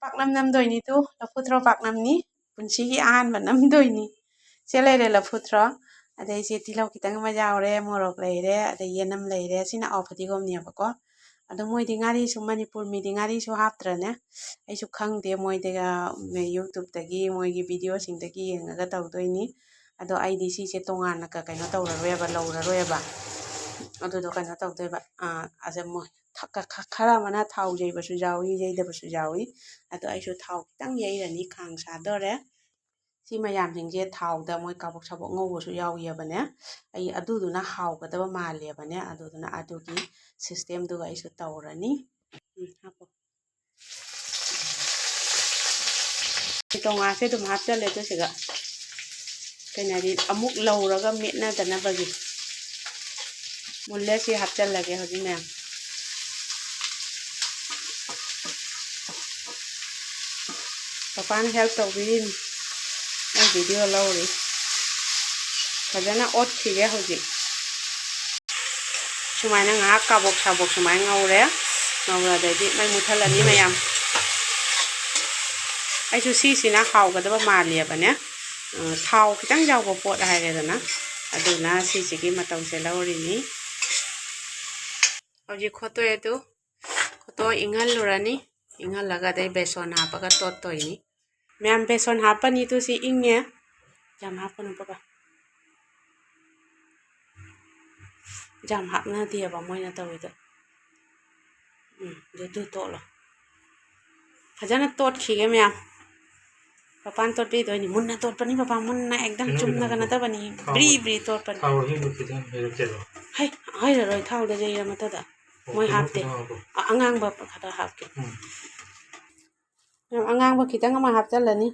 ꯄꯥꯛꯅꯝ ꯅꯝꯗꯣꯏꯅꯤ ꯇꯨ ꯂꯐꯨ ꯊꯔꯣ ꯄꯥꯛꯅꯝꯅꯤ ꯄꯨꯟꯁꯤꯒꯤ ꯑꯍꯥꯟꯕ ꯅꯝꯗꯣꯏꯅꯤ ꯁꯤ ꯂꯩꯔꯦ ꯂꯐꯨ ꯊꯔꯣ ꯑꯗꯩꯁꯤ ꯇꯤꯜꯍꯧ ꯈꯤꯇꯪ ꯑꯃ ꯌꯥꯎꯔꯦ ꯃꯣꯔꯣꯛ ꯂꯩꯔꯦ ꯑꯗꯩ ꯌꯦꯅꯝ ꯂꯩꯔꯦ ꯁꯤꯅ ꯑꯋꯥ ꯐꯗꯤꯒꯣꯝꯅꯦꯕꯀꯣ ꯑꯗꯣ ꯃꯣꯏꯗꯤ ꯉꯥꯔꯤꯁꯨ ꯃꯅꯤꯄꯨꯔ ꯃꯤꯗꯤ ꯉꯥꯔꯤꯁꯨ ꯍꯥꯞꯇ꯭ꯔꯅꯦ ꯑꯩꯁꯨ ꯈꯪꯗꯦ ꯃꯣꯏꯗꯒ ꯌꯨꯇꯨꯕꯇꯒꯤ ꯃꯣꯏꯒꯤ ꯚꯤꯗꯤꯑꯣꯁꯤꯡꯗꯒꯤ ꯌꯦꯡꯉꯒ ꯇꯧꯗꯣꯏꯅꯤ ꯑꯗꯣ ꯑꯩꯗꯤ ꯁꯤꯁꯦ ꯇꯣꯉꯥꯟꯅ ꯀꯩꯅꯣ ꯇꯧꯔꯔꯣꯏꯕ ꯂꯧꯔꯔꯣꯏꯕ ꯑꯗꯨꯗꯣ ꯀꯩꯅꯣ ꯇꯧꯗꯣꯏꯕ ꯃꯣꯏ ꯈꯔ ꯑꯃꯅ ꯊꯥꯎ ꯌꯩꯕꯁꯨ ꯌꯥꯎꯏ ꯌꯩꯗꯕꯁꯨ ꯌꯥꯎꯏ ꯑꯗꯣ ꯑꯩꯁꯨ ꯊꯥꯎ ꯈꯤꯇꯪ ꯌꯩꯔꯅꯤ ꯈꯥꯡ ꯁꯥꯗꯣꯔꯦ ꯁꯤ ꯃꯌꯥꯝꯁꯤꯡꯁꯦ ꯊꯥꯎꯗ ꯃꯣꯏ ꯀꯥꯕꯣꯛ ꯁꯥꯕꯣꯛ ꯉꯧꯕꯁꯨ ꯌꯥꯎꯏꯕꯅꯦ ꯑꯩ ꯑꯗꯨꯗꯨꯅ ꯍꯥꯎꯒꯗꯕ ꯃꯥꯜꯂꯦꯕꯅꯦ ꯑꯗꯨꯗꯨꯅ ꯑꯗꯨꯒꯤ ꯁꯤꯁꯇꯦꯝꯗꯨꯒ ꯑꯩꯁꯨ ꯇꯧꯔꯅꯤ ꯍꯥꯞꯄꯣ ꯇꯣꯉꯥꯟꯁꯦ ꯑꯗꯨꯝ ꯍꯥꯞꯆꯜꯂꯦ ꯑꯗꯨꯁꯤꯒ ꯀꯩꯅꯣꯗꯤ ꯑꯃꯨꯛ ꯂꯧꯔꯒ ꯃꯦꯠꯅꯗꯅꯕꯒꯤ ꯃꯨꯜꯂꯦ ꯁꯤ ꯍꯥꯞꯆꯜꯂꯒꯦ ꯍꯧꯖꯤꯛ ꯃꯌꯥꯝ ꯄꯄꯥꯅ ꯍꯦꯜꯞ ꯇꯧꯕꯤꯔꯤꯅꯤ ꯑꯩ ꯚꯤꯗꯤꯑꯣ ꯂꯧꯔꯤ ꯐꯖꯅ ꯑꯣꯠꯈꯤꯒꯦ ꯍꯧꯖꯤꯛ ꯁꯨꯃꯥꯏꯅ ꯉꯥꯏꯍꯥꯛ ꯀꯥꯕꯣꯛ ꯁꯥꯕꯣꯛ ꯁꯨꯃꯥꯏꯅ ꯉꯧꯔꯦ ꯉꯧꯔꯗꯩꯗꯤ ꯃꯩ ꯃꯨꯠꯊꯠꯂꯅꯤ ꯃꯌꯥꯝ ꯑꯩꯁꯨ ꯁꯤꯁꯤꯅ ꯍꯥꯎꯒꯗꯕ ꯃꯥꯜꯂꯦꯕꯅꯦ ꯊꯥꯎ ꯈꯤꯇꯪ ꯌꯥꯎꯕ ꯄꯣꯠ ꯍꯥꯏꯔꯦꯗꯅ ꯑꯗꯨꯅ ꯁꯤꯁꯤꯒꯤ ꯃꯇꯧꯁꯦ ꯂꯧꯔꯤꯅꯤ ꯍꯧꯖꯤꯛ ꯈꯣꯠꯇꯣꯛꯑꯦ ꯑꯗꯨ ꯈꯣꯠꯇꯣꯛ ꯏꯪꯍꯜꯂꯨꯔꯅꯤ ꯏꯪꯍꯜꯂꯒ ꯑꯗꯩ ꯕꯦꯁꯣꯟ ꯍꯥꯞꯄꯒ ꯇꯣꯠꯇꯣꯏꯅꯤ ꯃꯌꯥꯝ ꯕꯦꯁꯣꯟ ꯍꯥꯞꯄꯅꯤ ꯇꯨ ꯁꯤ ꯏꯪꯉꯦ ꯌꯥꯝ ꯍꯥꯞꯀꯅꯨ ꯄꯄꯥ ꯌꯥꯝ ꯍꯥꯞꯅꯗꯦꯕ ꯃꯣꯏꯅ ꯇꯧꯔꯤꯗꯣ ꯑꯗꯨ ꯇꯣꯠꯂꯣ ꯐꯖꯅ ꯇꯣꯠꯈꯤꯒꯦ ꯃꯌꯥꯝ ꯄꯄꯥꯅ ꯇꯣꯠꯄꯤꯗꯣꯏꯅꯤ ꯃꯨꯟꯅ ꯇꯣꯠꯄꯅꯤ ꯄꯄꯥ ꯃꯨꯟꯅ ꯑꯦꯛꯗꯝ ꯆꯨꯝꯅꯒ ꯅꯠꯇꯕꯅꯤ ꯕ꯭ꯔꯤ ꯕ꯭ꯔꯤ ꯇꯣꯠꯄꯅꯤ ꯍꯩ ꯍꯩꯔꯔꯣꯏ ꯊꯥꯎꯗ ꯌꯩꯔ ꯃꯇꯗ ꯃꯣꯏ ꯍꯥꯞꯇꯦ ꯑꯉꯥꯡꯕ ꯈꯔ ꯍꯥꯞꯀꯦ ꯑꯉꯥꯡꯕ ꯈꯤꯇꯪ ꯑꯃ ꯍꯥꯞꯆꯜꯂꯅꯤ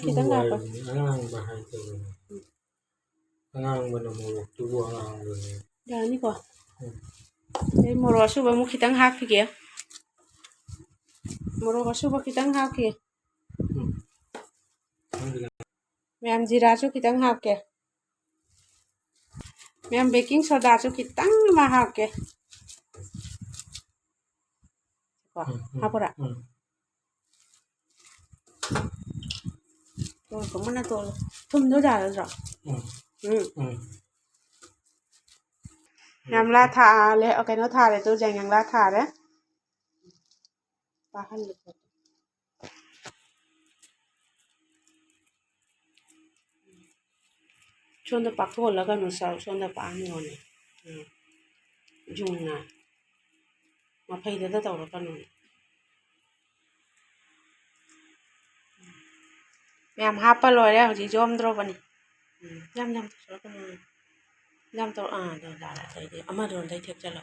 ꯈꯤꯇꯪ ꯍꯥꯞꯄ ꯑꯉꯥꯡꯕꯅ ꯃꯣꯔꯣꯛꯇꯨꯕꯨ ꯑꯉꯥꯡꯕꯅꯤ ꯌꯥꯅꯤꯀꯣ ꯑꯩ ꯃꯣꯔꯣꯛ ꯑꯁꯨꯕ ꯑꯃꯨꯛ ꯈꯤꯇꯪ ꯍꯥꯞꯈꯤꯒꯦ ꯃꯣꯔꯣꯛ ꯑꯁꯨꯕ ꯈꯤꯇꯪ ꯍꯥꯞꯈꯤ ꯃꯌꯥꯝ ꯖꯤꯔꯥꯁꯨ ꯈꯤꯇꯪ ꯍꯥꯞꯀꯦ ꯃꯌꯥꯝ ꯕꯦꯀꯤꯡ ꯁꯣꯗꯥꯁꯨ ꯈꯤꯇꯪ ꯑꯃ ꯍꯥꯞꯀꯦ ꯀꯣ ꯍꯥꯞꯄꯣꯔꯥ ꯇꯣꯠꯂꯣ ꯃꯨꯟꯅ ꯇꯣꯠꯂꯣ ꯊꯨꯝꯗꯣ ꯌꯥꯔꯗ꯭ꯔꯣ ꯌꯥꯝꯂꯥ ꯀꯩꯅꯣ ꯊꯥꯔꯦ ꯇꯨ ꯌꯥꯏꯉꯪꯂꯥ ꯊꯥꯔꯦ ꯄꯥꯍꯜꯂꯦ ꯁꯣꯝꯗ ꯄꯥꯛꯊꯣꯛꯍꯜꯂꯒꯅꯨ ꯁꯣꯝꯗ ꯄꯥꯛꯍꯟꯉꯣꯅꯦ ꯌꯨꯡꯅ ꯃꯐꯩꯗꯨꯗ ꯇꯧꯔꯛꯀꯅꯨ ꯃꯌꯥꯝ ꯍꯥꯞꯄ ꯂꯣꯏꯔꯦ ꯍꯧꯖꯤꯛ ꯌꯣꯝꯗ꯭ꯔꯣꯕꯅꯤ ꯌꯥꯝ ꯇꯧꯁꯜꯂꯛꯀꯅꯨ ꯌꯥꯝ ꯇꯧ ꯑꯗꯨ ꯌꯥꯔꯦ ꯑꯗꯩꯗꯤ ꯑꯃꯔꯣꯝꯗꯩ ꯊꯦꯛꯆꯜꯂꯣ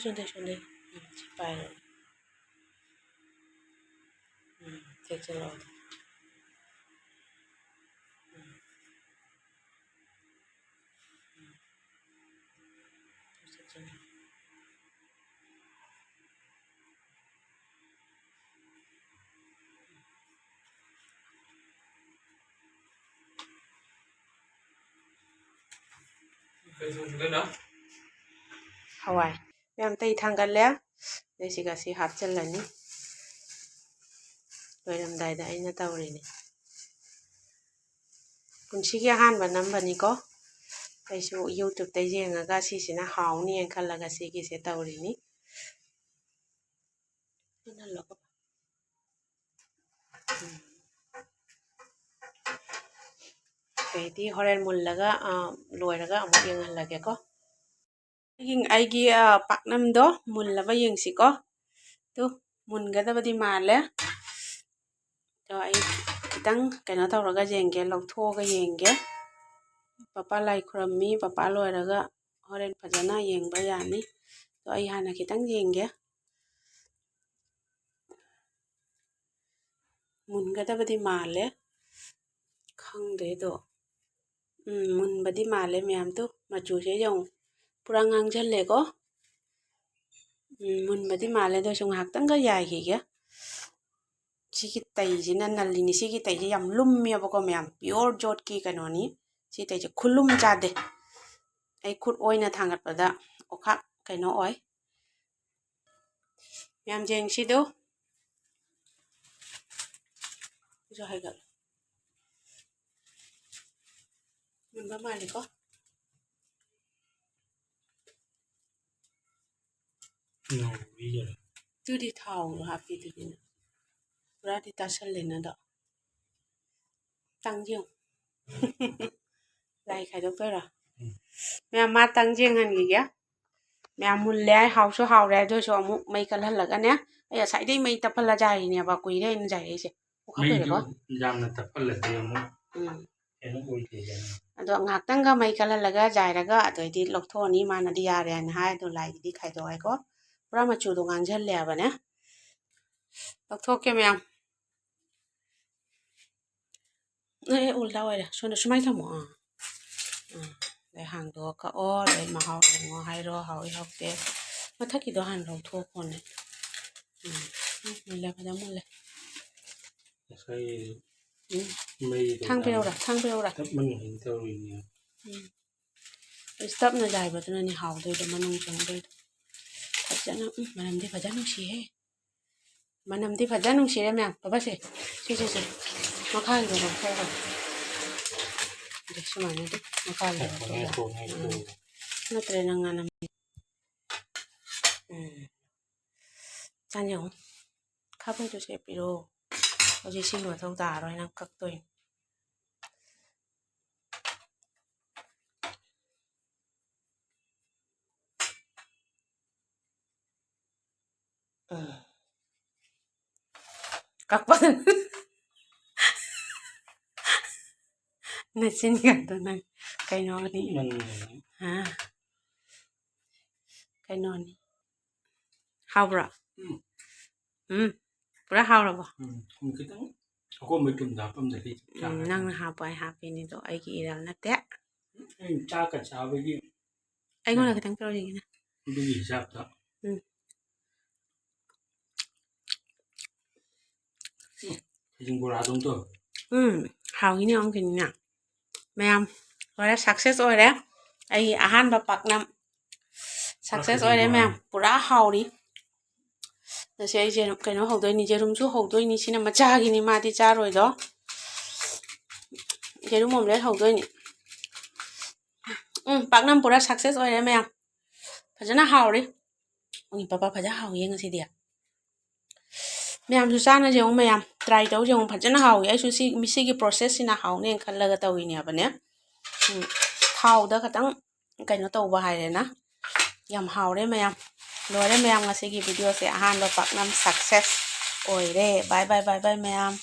ꯁꯣꯝꯗꯩ ꯁꯤ ꯄꯥꯏꯔꯣ ꯊꯦꯛꯆꯜꯂꯣ ꯍꯋꯥꯏ ꯃꯌꯥꯝ ꯇꯩ ꯊꯥꯡꯒꯠꯂꯦ ꯑꯗꯩ ꯁꯤꯒ ꯁꯤ ꯍꯥꯞꯆꯤꯜꯂꯅꯤ ꯂꯣꯏꯔꯝꯗꯥꯏꯗ ꯑꯩꯅ ꯇꯧꯔꯤꯅꯤ ꯄꯨꯟꯁꯤꯒꯤ ꯑꯍꯥꯟꯕ ꯅꯝꯕꯅꯤꯀꯣ ꯑꯩꯁꯨ ꯌꯨꯇꯨꯕꯇ ꯌꯦꯡꯉꯒ ꯁꯤꯁꯤꯅ ꯍꯥꯎꯅꯤꯅ ꯈꯜꯂꯒ ꯁꯤꯒꯤꯁꯦ ꯇꯧꯔꯤꯅꯤ ꯑꯗꯩꯗꯤ ꯍꯣꯔꯦꯟ ꯃꯨꯜꯂꯒ ꯂꯣꯏꯔꯒ ꯑꯃꯨꯛ ꯌꯦꯡꯍꯜꯂꯒꯦꯀꯣ ꯑꯩꯒꯤ ꯄꯥꯛꯅꯝꯗꯣ ꯃꯨꯜꯂꯕ ꯌꯦꯡꯁꯤꯀꯣ ꯇꯨ ꯃꯨꯟꯒꯗꯕꯗꯤ ꯃꯥꯜꯂꯦ ꯑꯗꯣ ꯑꯩ ꯈꯤꯇꯪ ꯀꯩꯅꯣ ꯇꯧꯔꯒ ꯌꯦꯡꯒꯦ ꯂꯧꯊꯣꯛꯑꯒ ꯌꯦꯡꯒꯦ ꯄꯄꯥ ꯂꯥꯏ ꯈꯨꯔꯝꯃꯤ ꯄꯄꯥ ꯂꯣꯏꯔꯒ ꯍꯣꯔꯦꯟ ꯐꯖꯅ ꯌꯦꯡꯕ ꯌꯥꯅꯤ ꯑꯗꯣ ꯑꯩ ꯍꯥꯟꯅ ꯈꯤꯇꯪ ꯌꯦꯡꯒꯦ ꯃꯨꯟꯒꯗꯕꯗꯤ ꯃꯥꯜꯂꯦ ꯈꯪꯗꯦꯗꯣ ꯃꯨꯟꯕꯗꯤ ꯃꯥꯜꯂꯦ ꯃꯌꯥꯝꯗꯣ ꯃꯆꯨꯁꯦ ꯌꯦꯡꯉꯨ ꯄꯨꯔꯥ ꯉꯥꯡꯁꯤꯜꯂꯦꯀꯣ ꯃꯨꯟꯕꯗꯤ ꯃꯥꯜꯂꯦ ꯑꯗꯨ ꯑꯣꯏꯔꯁꯨ ꯉꯥꯏꯍꯥꯛꯇꯪꯒ ꯌꯥꯏꯈꯤꯒꯦ ꯁꯤꯒꯤ ꯇꯩꯁꯤꯅ ꯅꯜꯂꯤꯅꯤ ꯁꯤꯒꯤ ꯇꯩꯁꯤ ꯌꯥꯝ ꯂꯨꯝꯃꯦꯕꯀꯣ ꯃꯌꯥꯝ ꯄꯤꯌꯣꯔ ꯖꯣꯠꯀꯤ ꯀꯩꯅꯣꯅꯤ ꯁꯤ ꯇꯩꯁꯦ ꯈꯨꯂꯨꯝ ꯆꯥꯗꯦ ꯑꯩ ꯈꯨꯠ ꯑꯣꯏꯅ ꯊꯥꯡꯒꯠꯄꯗ ꯑꯣꯈꯥꯛ ꯀꯩꯅꯣ ꯑꯣꯏ ꯃꯌꯥꯝ ꯌꯦꯡꯁꯤꯗꯣ จะให้กันมันประมาณนี้ก็ no video tu di thau lo happy tu din pura di tasal le na do tăng dương lại khai doctor à mẹ mà tăng dương han gì á mẹ muốn lấy hậu số hậu ra cho mu mấy cái là cái nè ai sai đi mấy tập là dài nè và quỳ đây nó dài chứ không mấy phải có jam là tập là tiền mu em nó ui thì đó ngạc tăng cái mấy cái là cái dài là cái rồi đi lọc thô ní mà nó đi à rồi hai đồ lại đi khai đồ ai có pura mà chủ động ăn chân lẹ vậy nè lọc thô cái mẹ ê ul đâu rồi xuân nó mấy thằng mà để hàng đồ cả ô để mà họ ngó hai đồ họ học để mà thắc cái đồ hàng đồ thô con này mình làm phải muốn lên cái mấy thang về đâu rồi thang về đâu rồi tập mình hình theo mình stop nó dài và tụi nó học rồi để mà nông trồng đây thật ra nó mà làm đi phải ra nông xí hết mà làm đi phải ra nông xí đấy mẹ bà sẽ xí nó khai rồi nó khai rồi để xem mà nó đi nó khai rồi nó tệ năng ngàn làm chan nhiều khắp nơi tôi sẽ bị đồ có gì xin lỗi thâu tả rồi năng cắt tôi các bạn này xin gần tôi này cái nó đi mình hả cái nó đi hao rồi bữa hao rồi không cái đó có mấy chục đạp âm thì năng hao bài hao bên này đó ai kia là nó té em cha cả cha với cái ai nói là cái thằng kia gì nè cái gì sao đó chúng tôi làm đúng rồi hao cái này ông cái nè mẹ gọi là success rồi đấy ai ăn và bạc năm success rồi đấy mẹ bữa hao đi nó sẽ cái nó hậu tôi ní giờ chúng hậu tôi ní xin mà cha cái ní mà thì cha rồi đó giờ đúng không đấy hậu tôi ní bạc năm bữa success rồi đấy mẹ phải cho nó hao đi ông papa phải cho hao gì cái gì đi mẹ chú sa nó giống mẹ try đâu giống phải cho nó hao ấy chú si cái process nó hao nên khăn là cái tàu này vậy nè thau đó cái tăng cái nó tàu bài này nè yam hao đấy mẹ rồi đấy mẹ ngasi기 video sẽ han lo pak nam success oi re bye bye ma'am